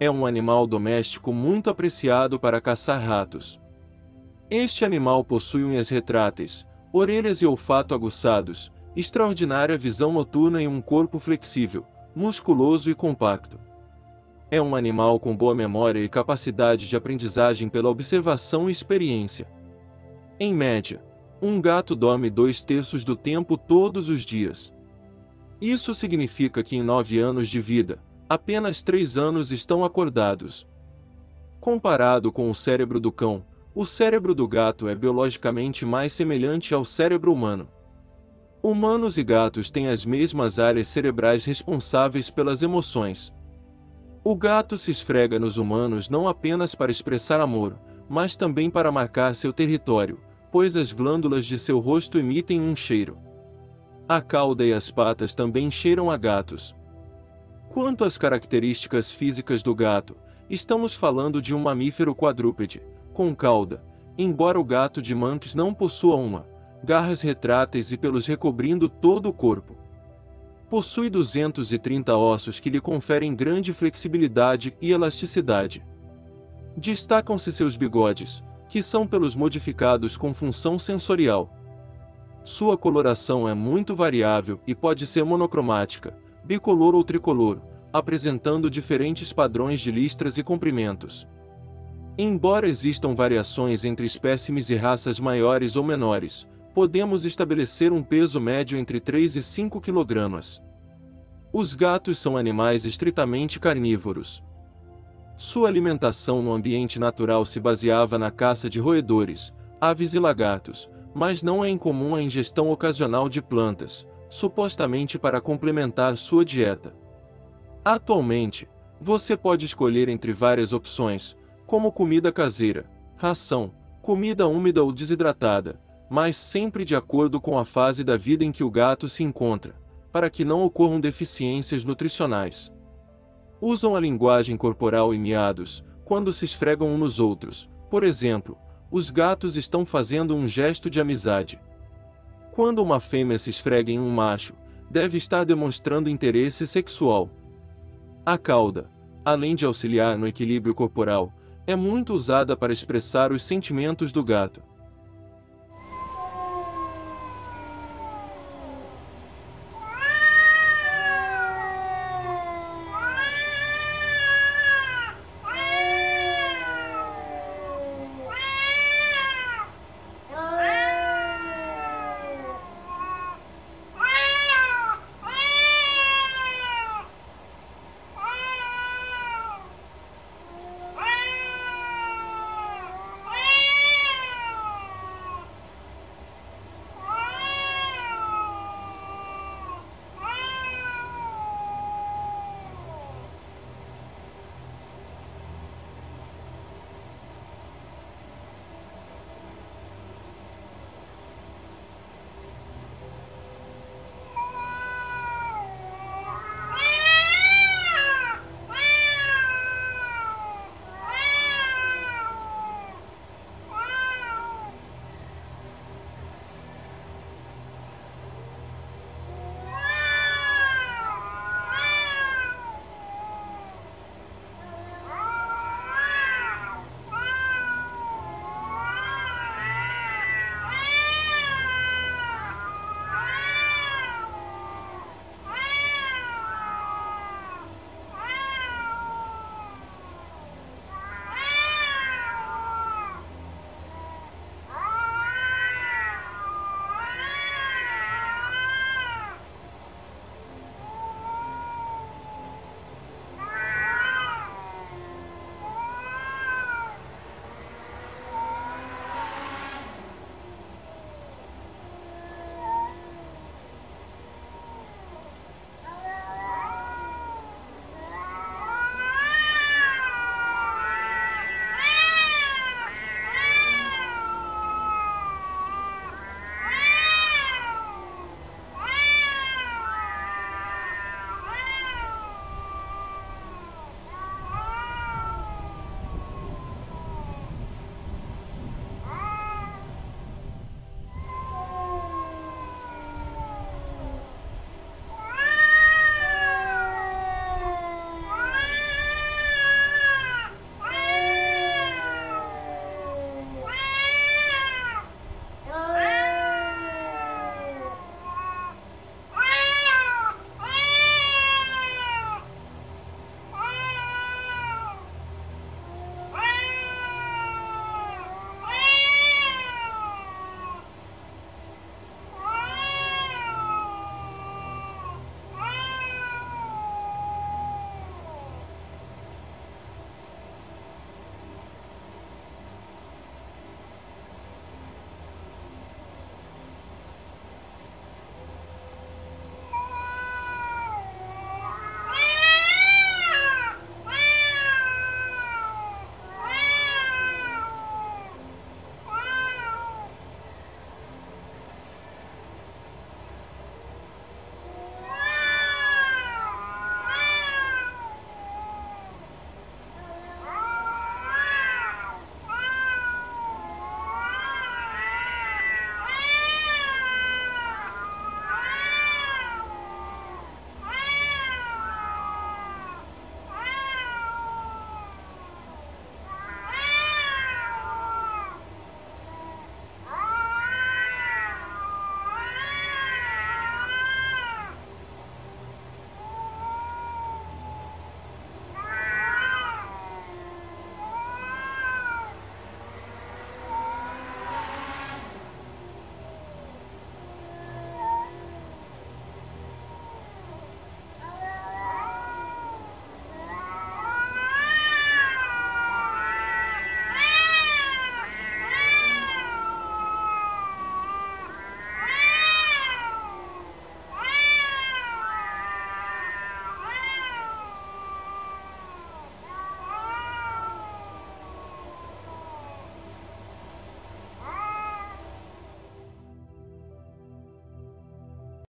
É um animal doméstico muito apreciado para caçar ratos. Este animal possui unhas retráteis, orelhas e olfato aguçados, extraordinária visão noturna e um corpo flexível, musculoso e compacto. É um animal com boa memória e capacidade de aprendizagem pela observação e experiência. Em média, um gato dorme 2/3 do tempo todos os dias. Isso significa que em 9 anos de vida, apenas 3 anos estão acordados. Comparado com o cérebro do cão, o cérebro do gato é biologicamente mais semelhante ao cérebro humano. Humanos e gatos têm as mesmas áreas cerebrais responsáveis pelas emoções. O gato se esfrega nos humanos não apenas para expressar amor, mas também para marcar seu território, pois as glândulas de seu rosto emitem um cheiro. A cauda e as patas também cheiram a gatos. Quanto às características físicas do gato, estamos falando de um mamífero quadrúpede, com cauda, embora o gato de Manx não possua uma, garras retráteis e pelos recobrindo todo o corpo. Possui 230 ossos que lhe conferem grande flexibilidade e elasticidade. Destacam-se seus bigodes, que são pelos modificados com função sensorial. Sua coloração é muito variável e pode ser monocromática, bicolor ou tricolor, apresentando diferentes padrões de listras e comprimentos. Embora existam variações entre espécimes e raças maiores ou menores, podemos estabelecer um peso médio entre 3 e 5 kg. Os gatos são animais estritamente carnívoros. Sua alimentação no ambiente natural se baseava na caça de roedores, aves e lagartos, mas não é incomum a ingestão ocasional de plantas, supostamente para complementar sua dieta. Atualmente, você pode escolher entre várias opções, como comida caseira, ração, comida úmida ou desidratada, mas sempre de acordo com a fase da vida em que o gato se encontra, para que não ocorram deficiências nutricionais. Usam a linguagem corporal e miados, quando se esfregam uns nos outros. Por exemplo, os gatos estão fazendo um gesto de amizade. Quando uma fêmea se esfrega em um macho, deve estar demonstrando interesse sexual. A cauda, além de auxiliar no equilíbrio corporal, é muito usada para expressar os sentimentos do gato.